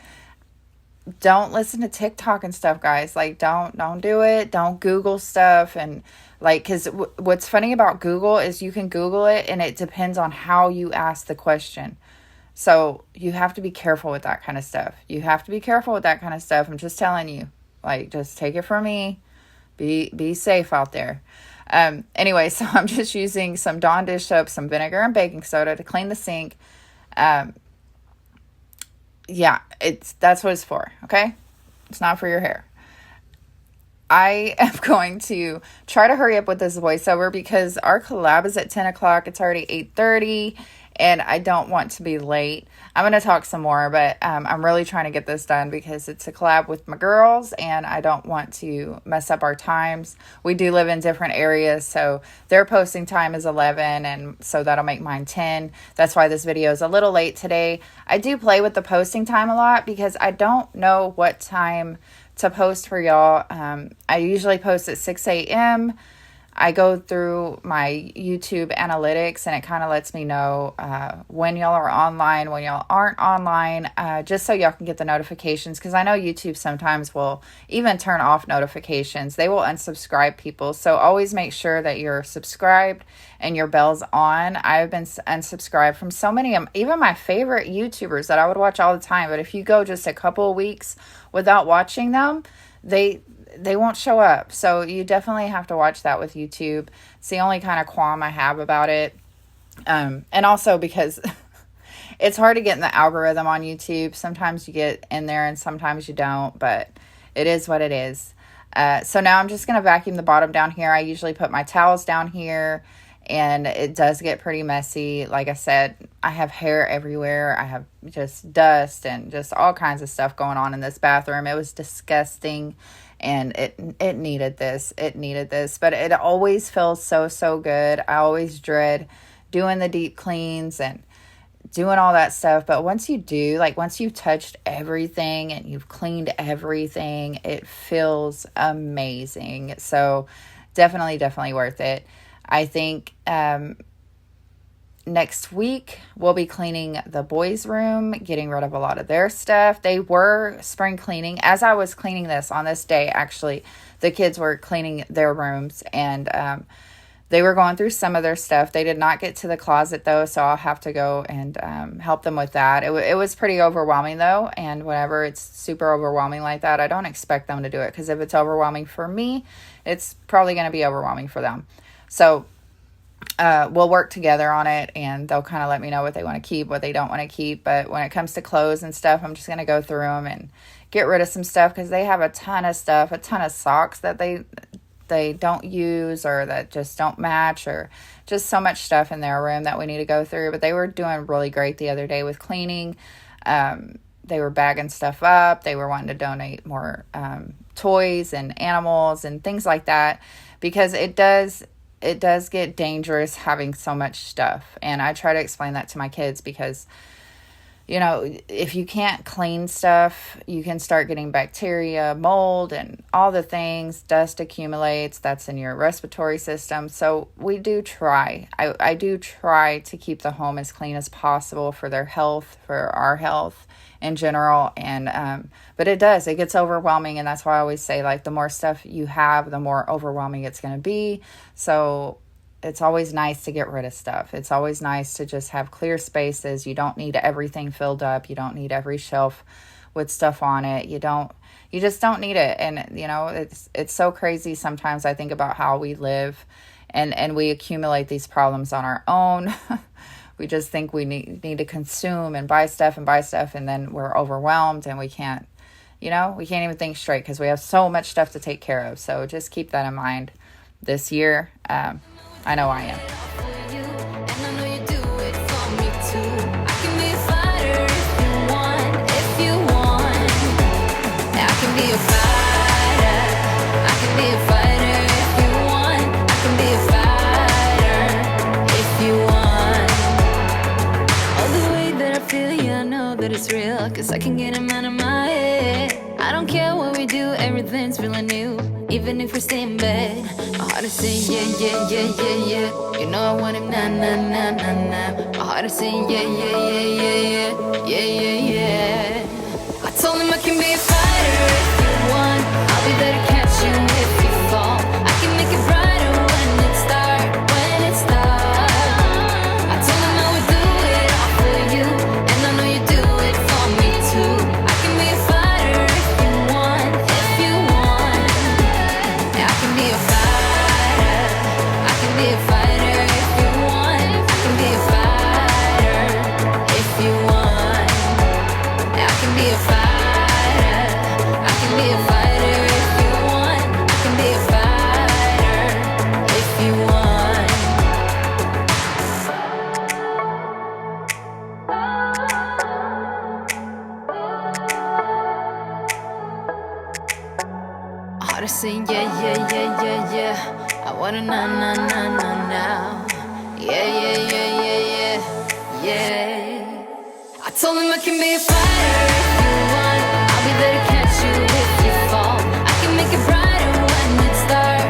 Don't listen to TikTok and stuff, guys. Like, don't do it. Don't Google stuff. And like, because what's funny about Google is you can Google it, and it depends on how you ask the question. So you have to be careful with that kind of stuff. I'm just telling you. Like, just take it from me. Be safe out there. Anyway, so I'm just using some Dawn dish soap, some vinegar, and baking soda to clean the sink. Yeah, that's what it's for, okay? It's not for your hair. I am going to try to hurry up with this voiceover because our collab is at 10 o'clock. It's already 8:30, and I don't want to be late. I'm going to talk some more, but I'm really trying to get this done because it's a collab with my girls, and I don't want to mess up our times. We do live in different areas, so their posting time is 11, and so that'll make mine 10. That's why this video is a little late today. I do play with the posting time a lot because I don't know what time to post for y'all. I usually post at 6 a.m. I go through my YouTube analytics, and it kind of lets me know when y'all are online, when y'all aren't online, just so y'all can get the notifications. Because I know YouTube sometimes will even turn off notifications. They will unsubscribe people. So always make sure that you're subscribed and your bell's on. I've been unsubscribed from so many, even my favorite YouTubers that I would watch all the time. But if you go just a couple of weeks without watching them, they won't show up. So you definitely have to watch that with YouTube. It's the only kind of qualm I have about it. And also because it's hard to get in the algorithm on YouTube. Sometimes you get in there and sometimes you don't, but it is what it is. So now I'm just going to vacuum the bottom down here. I usually put my towels down here, and it does get pretty messy. Like I said, I have hair everywhere. I have just dust and just all kinds of stuff going on in this bathroom. It was disgusting. And it needed this. It needed this. But it always feels so good. I always dread doing the deep cleans and doing all that stuff. But once you do, like once you've touched everything and you've cleaned everything, it feels amazing. So definitely worth it. I think next week, we'll be cleaning the boys' room, getting rid of a lot of their stuff. They were spring cleaning. As I was cleaning this on this day, actually, the kids were cleaning their rooms, and they were going through some of their stuff. They did not get to the closet, though, so I'll have to go and help them with that. It was pretty overwhelming, though, and whenever it's super overwhelming like that, I don't expect them to do it, because if it's overwhelming for me, it's probably going to be overwhelming for them. So we'll work together on it, and they'll kind of let me know what they want to keep, what they don't want to keep. But when it comes to clothes and stuff, I'm just going to go through them and get rid of some stuff, because they have a ton of stuff, a ton of socks that they don't use or that just don't match, or just so much stuff in their room that we need to go through. But they were doing really great the other day with cleaning. They were bagging stuff up. They were wanting to donate more toys and animals and things like that, because it does get dangerous having so much stuff. And I try to explain that to my kids, because, you know, if you can't clean stuff, you can start getting bacteria, mold, and all the things. Dust accumulates. That's in your respiratory system. So we do try. I do try to keep the home as clean as possible for their health, for our health in general. And but it gets overwhelming, and that's why I always say, like, the more stuff you have, the more overwhelming it's going to be. So it's always nice to get rid of stuff. It's always nice to just have clear spaces. You don't need everything filled up. You don't need every shelf with stuff on it. You just don't need it. And you know, it's so crazy sometimes. I think about how we live, and we accumulate these problems on our own. We just think we need to consume and buy stuff, and then we're overwhelmed, and we can't even think straight, because we have so much stuff to take care of. So just keep that in mind this year. I know I am. That it's real, cause I can get them out of my head. I don't care what we do, everything's really new. Even if we stay in bed, my heart is saying yeah. You know I want him nah. My heart is saying yeah. I told him I can be a fighter if you want. I'll be there to catch you if you fall. I can make it brighter when it's dark. I told him I would do it all for you, and I know you do it for me too. I can be a fighter if you want. Yeah, I can be a fighter. I can be a fighter if you want. I can be a fighter if you want. Yeah, I can be a fighter. I can be a fighter if you want. I can be a fighter if you want. My heart is saying yeah. I wanna now. Yeah. I told him I can be a fighter if you want. I'll be there to catch you if you fall. I can make it brighter when it's dark.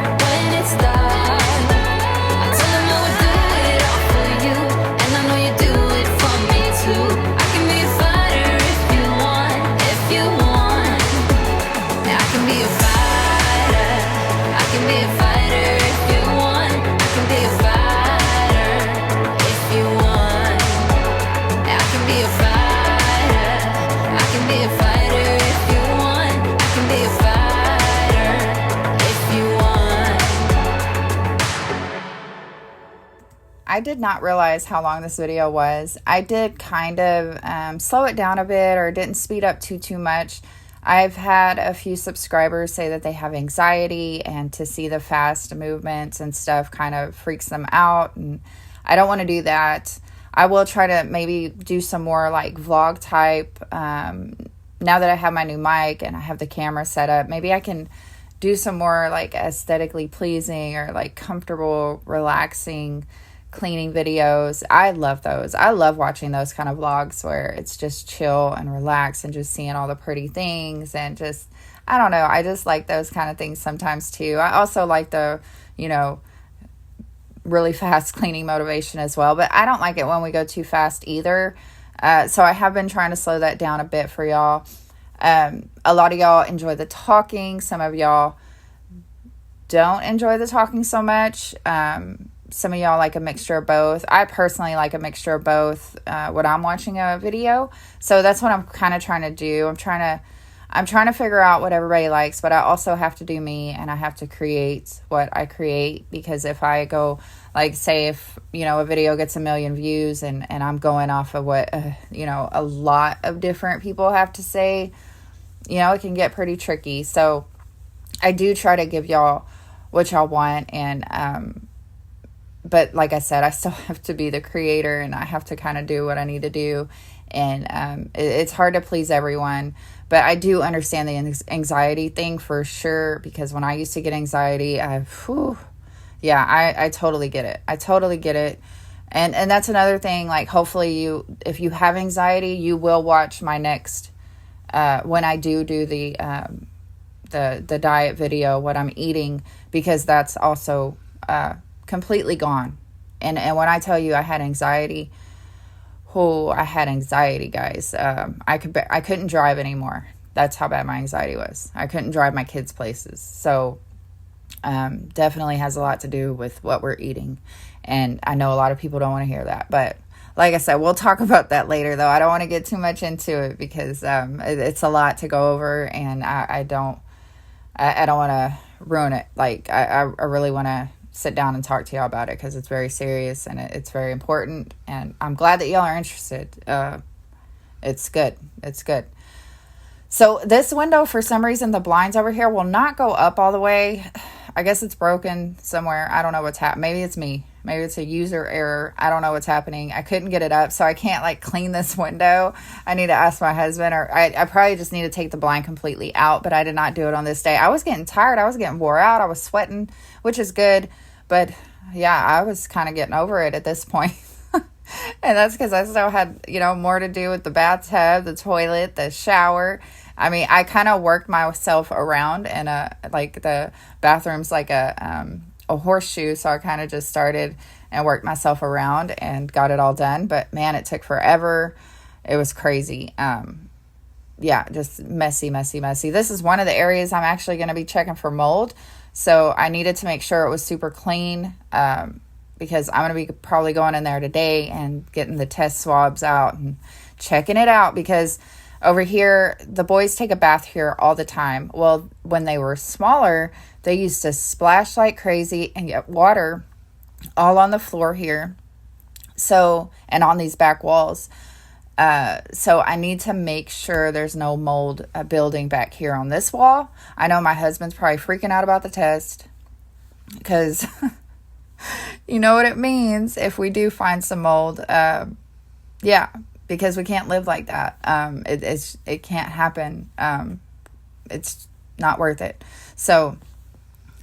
I did not realize how long this video was. I did kind of slow it down a bit, or didn't speed up too much. I've had a few subscribers say that they have anxiety, and to see the fast movements and stuff kind of freaks them out, and I don't want to do that. I will try to maybe do some more like vlog type. Now that I have my new mic and I have the camera set up, maybe I can do some more like aesthetically pleasing or like comfortable, relaxing cleaning videos. I love those. I love watching those kind of vlogs where it's just chill and relax and just seeing all the pretty things and just, I don't know. I just like those kind of things sometimes too. I also like the, really fast cleaning motivation as well, but I don't like it when we go too fast either. So I have been trying to slow that down a bit for y'all. A lot of y'all enjoy the talking. Some of y'all don't enjoy the talking so much. Some of y'all like a mixture of both. I personally like a mixture of both when I'm watching a video. So that's what I'm kind of trying to do. I'm trying to figure out what everybody likes, but I also have to do me, and I have to create what I create, because if I go, like, say if, a video gets 1 million views and I'm going off of what, a lot of different people have to say, it can get pretty tricky. So I do try to give y'all what y'all want, and, but like I said, I still have to be the creator, and I have to kind of do what I need to do. And it's hard to please everyone, but I do understand the anxiety thing for sure, because when I used to get anxiety, I totally get it. I totally get it. And that's another thing, like, hopefully if you have anxiety, you will watch my next, when I do the diet video, what I'm eating, because that's also, completely gone. And when I tell you I had anxiety, I had anxiety, guys. I couldn't drive anymore. That's how bad my anxiety was. I couldn't drive my kids places. So definitely has a lot to do with what we're eating. And I know a lot of people don't want to hear that. But like I said, we'll talk about that later, though. I don't want to get too much into it, because it's a lot to go over, and I don't want to ruin it. Like, I really want to sit down and talk to y'all about it, because it's very serious and it's very important, and I'm glad that y'all are interested. It's good. So this window, for some reason, the blinds over here will not go up all the way. I guess it's broken somewhere. I don't know what's happening. Maybe it's me. Maybe it's a user error. I don't know what's happening. I couldn't get it up, so I can't like clean this window. I need to ask my husband, or I probably just need to take the blind completely out, but I did not do it on this day. I was getting tired. I was getting wore out. I was sweating, which is good. But yeah, I was kind of getting over it at this point. And that's because I still had, more to do with the bathtub, the toilet, the shower. I mean, I kind of worked myself around, and like the bathroom's like a horseshoe. So I kind of just started and worked myself around and got it all done. But man, it took forever. It was crazy. Just messy. This is one of the areas I'm actually going to be checking for mold. So I needed to make sure it was super clean, because I'm going to be probably going in there today and getting the test swabs out and checking it out, because over here, the boys take a bath here all the time. Well, when they were smaller, they used to splash like crazy and get water all on the floor here. So, and on these back walls. So I need to make sure there's no mold building back here on this wall. I know my husband's probably freaking out about the test, because you know what it means if we do find some mold. Because we can't live like that. It can't happen. It's not worth it. So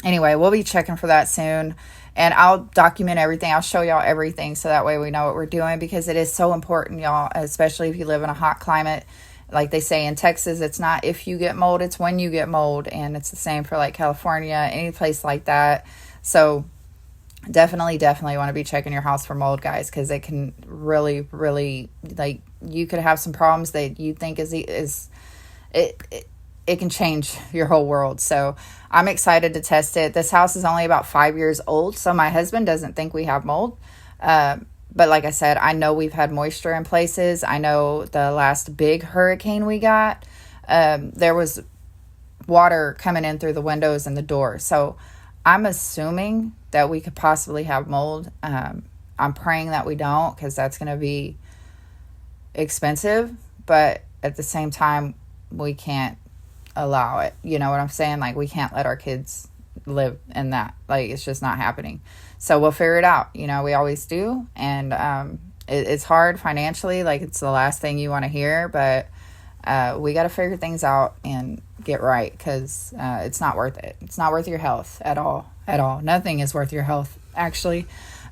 anyway, we'll be checking for that soon. And I'll document everything. I'll show y'all everything, so that way we know what we're doing, because it is so important, y'all, especially if you live in a hot climate. Like they say in Texas, it's not if you get mold, it's when you get mold. And it's the same for like California, any place like that. So definitely want to be checking your house for mold, guys, because it can really, like, you could have some problems that you think it can change your whole world. So I'm excited to test it. This house is only about 5 years old, so my husband doesn't think we have mold. But like I said, I know we've had moisture in places. I know the last big hurricane we got, there was water coming in through the windows and the door. So I'm assuming that we could possibly have mold. I'm praying that we don't, because that's going to be expensive. But at the same time, we can't allow it. You know what I'm saying? Like, we can't let our kids live in that. Like, it's just not happening. So we'll figure it out. You know, we always do. And it's hard financially. Like, it's the last thing you want to hear. But we got to figure things out and get right, because it's not worth it. It's not worth your health at all. At all. Nothing is worth your health, actually.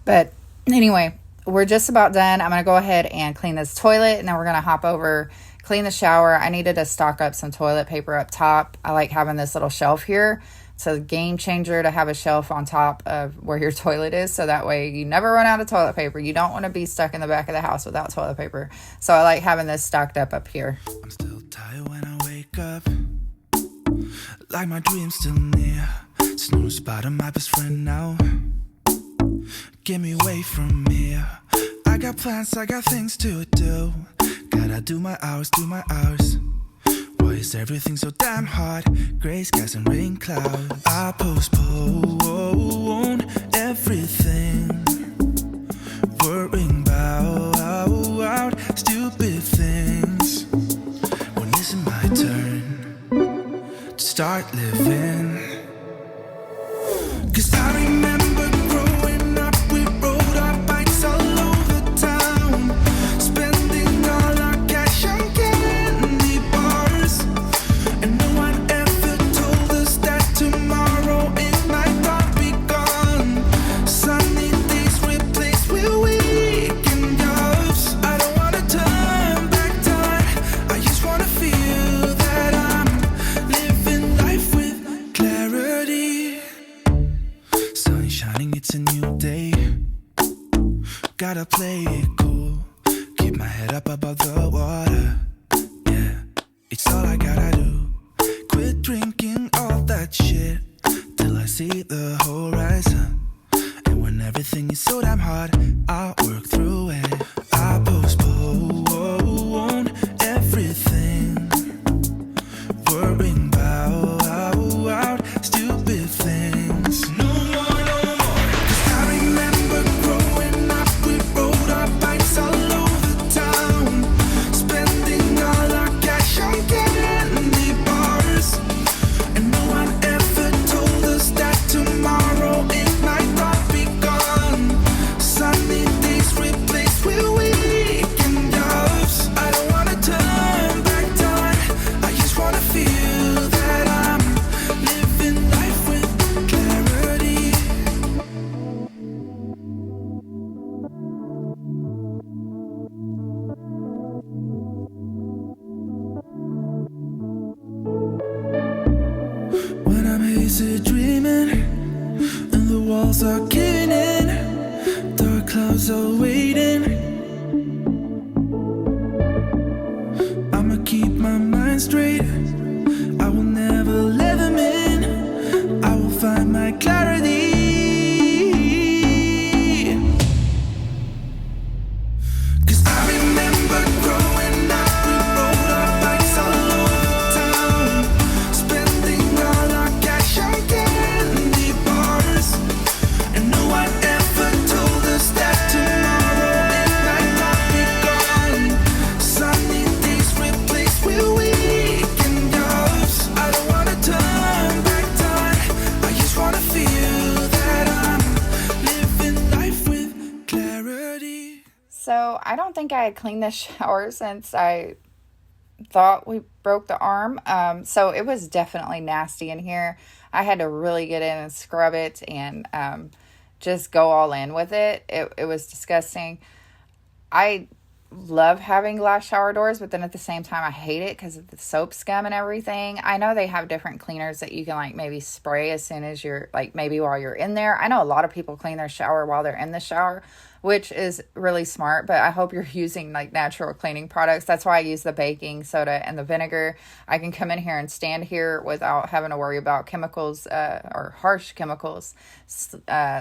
But anyway, we're just about done. I'm going to go ahead and clean this toilet, and then we're going to hop over, clean the shower. I needed to stock up some toilet paper up top. I like having this little shelf here. It's a game changer to have a shelf on top of where your toilet is, so that way you never run out of toilet paper. You don't want to be stuck in the back of the house without toilet paper. So I like having this stocked up here. I'm still tired when I wake up, like my dream's still near. Snooze bottom, my best friend now. Get me away from here. I got plans, I got things to do. Gotta do my hours, do my hours. Why is everything so damn hard? Gray skies and rain clouds. I postpone everything, worrying about stupid things. When is it my turn to start living? 'Cause I remember growing up, we rode our bikes all over town, spending all our cash on candy bars. And no one ever told us that tomorrow it might not be gone. Sunny days replaced with weekend jobs. I don't wanna turn back time, I just wanna feel that I'm living life with clarity. Sun shining, it's a new day. Gotta play it cool, keep my head up above the water. Yeah, it's all I gotta do. Quit drinking all that shit till I see the horizon. And when everything is so damn hard, I'll work through it. I postpone everything, worrying about stupid things. No more, no more. 'Cause I remember growing up, we rode our bikes all over town, spending all our cash on candy bars. And no one ever told us that tomorrow it might not be gone. Sunny days replaced with weekend jobs. I don't wanna turn back time, I just wanna feel that I'm living life with clarity. When I'm hazy dreaming and the walls are caving in, dark clouds are waiting, I'ma keep my mind straight. I will never let them in. I will find my clarity. 'Cause I remember growing up, we rode our bikes all over town, spending all our cash on candy bars. And no one ever told us that tomorrow it might not be gone. Sunny days replaced with weekend jobs. I don't wanna turn back time, I just wanna feel that I'm living life with clarity. So I don't think I had cleaned this shower since I thought we broke the arm. So it was definitely nasty in here. I had to really get in and scrub it and just go all in with it. It was disgusting. I love having glass shower doors, but then at the same time I hate it because of the soap scum and everything. I know they have different cleaners that you can like maybe spray as soon as you're like maybe while you're in there. I know a lot of people clean their shower while they're in the shower, which is really smart, but I hope you're using like natural cleaning products. That's why I use the baking soda and the vinegar. I can come in here and stand here without having to worry about chemicals or harsh chemicals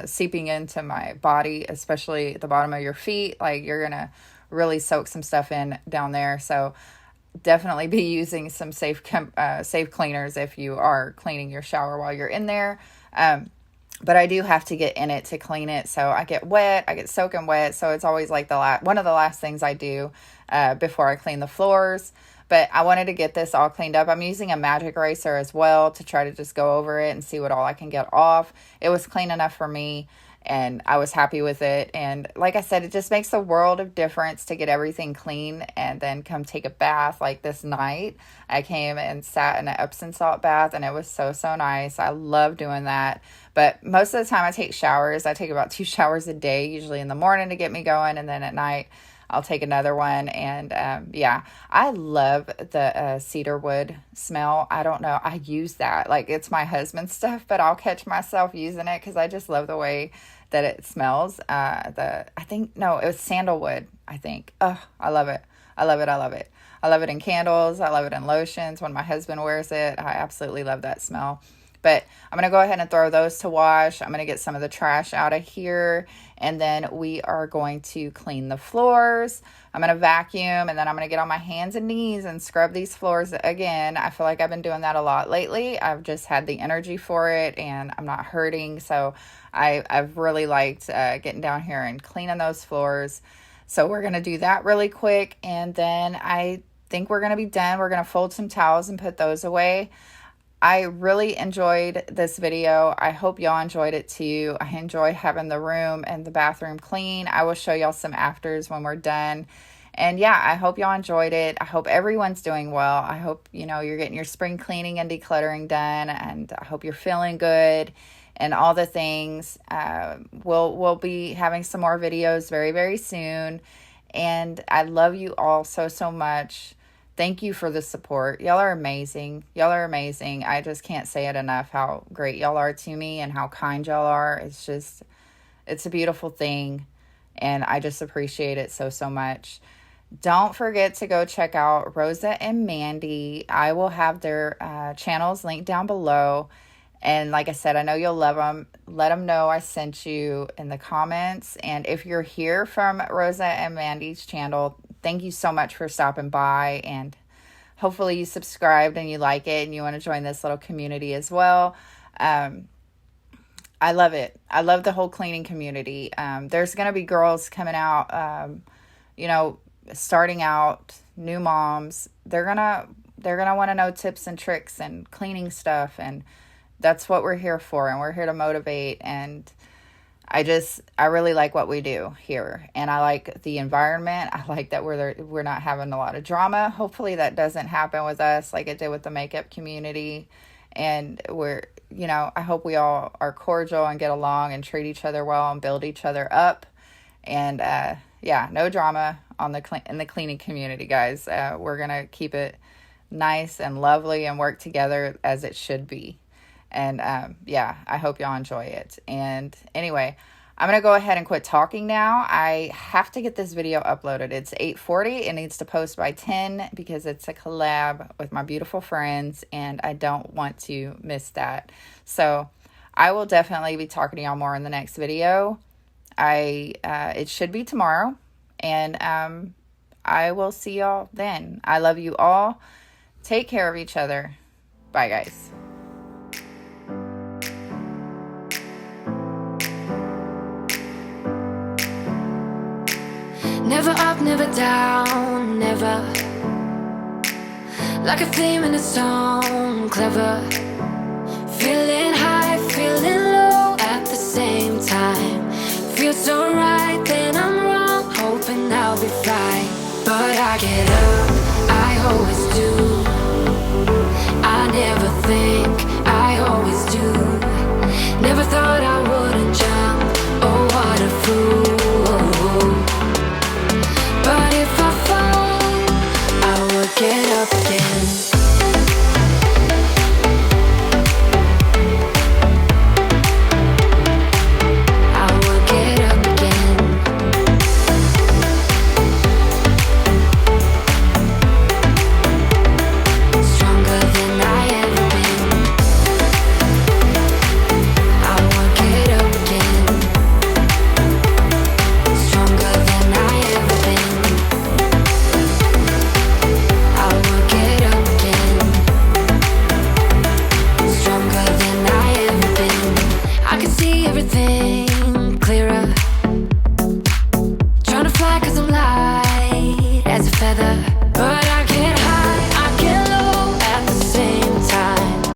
seeping into my body, especially at the bottom of your feet. Like, you're gonna really soak some stuff in down there. So definitely be using some safe cleaners if you are cleaning your shower while you're in there. but I do have to get in it to clean it. So I get wet, I get soaking wet. So it's always like one of the last things I do before I clean the floors. But I wanted to get this all cleaned up. I'm using a magic eraser as well to try to just go over it and see what all I can get off. It was clean enough for me, and I was happy with it. And like I said, it just makes a world of difference to get everything clean and then come take a bath. Like this night, I came and sat in an Epsom salt bath, and it was so, so nice. I love doing that. But most of the time I take showers. I take about 2 showers a day, usually in the morning to get me going, and then at night I'll take another one. And yeah, I love the cedar wood smell. I don't know. I use that. Like, it's my husband's stuff, but I'll catch myself using it because I just love the way that it smells. It was sandalwood, I think. Oh, I love it. I love it. I love it. I love it in candles. I love it in lotions. When my husband wears it, I absolutely love that smell. But I'm going to go ahead and throw those to wash. I'm going to get some of the trash out of here. And then we are going to clean the floors. I'm going to vacuum. And then I'm going to get on my hands and knees and scrub these floors again. I feel like I've been doing that a lot lately. I've just had the energy for it, and I'm not hurting. So I've really liked getting down here and cleaning those floors. So we're going to do that really quick. And then I think we're going to be done. We're going to fold some towels and put those away. I really enjoyed this video. I hope y'all enjoyed it too. I enjoy having the room and the bathroom clean. I will show y'all some afters when we're done. And yeah, I hope y'all enjoyed it. I hope everyone's doing well. I hope, you're getting your spring cleaning and decluttering done, and I hope you're feeling good and all the things. We'll be having some more videos very, very soon. And I love you all so, so much. Thank you for the support. Y'all are amazing. Y'all are amazing. I just can't say it enough how great y'all are to me and how kind y'all are. It's a beautiful thing, and I just appreciate it so, so much. Don't forget to go check out Rosa and Mandy. I will have their channels linked down below. And like I said, I know you'll love them. Let them know I sent you in the comments. And if you're here from Rosa and Mandy's channel, thank you so much for stopping by, and hopefully you subscribed and you like it and you want to join this little community as well. I love it. I love the whole cleaning community. There's going to be girls coming out, starting out, new moms. They're going to want to know tips and tricks and cleaning stuff, and that's what we're here for, and we're here to motivate. And I really like what we do here, and I like the environment. I like that we're not having a lot of drama. Hopefully that doesn't happen with us like it did with the makeup community. And I hope we all are cordial and get along and treat each other well and build each other up. And no drama in the cleaning community, guys. We're gonna keep it nice and lovely and work together as it should be. And I hope y'all enjoy it. And anyway, I'm going to go ahead and quit talking now. I have to get this video uploaded. It's 8:40. It needs to post by 10 because it's a collab with my beautiful friends, and I don't want to miss that. So I will definitely be talking to y'all more in the next video. It should be tomorrow, and I will see y'all then. I love you all. Take care of each other. Bye, guys. Never up, never down, never. Like a theme in a song, clever. Feeling high, feeling low at the same time. Feels so right, then I'm wrong, hoping I'll be fine. But I get up, I always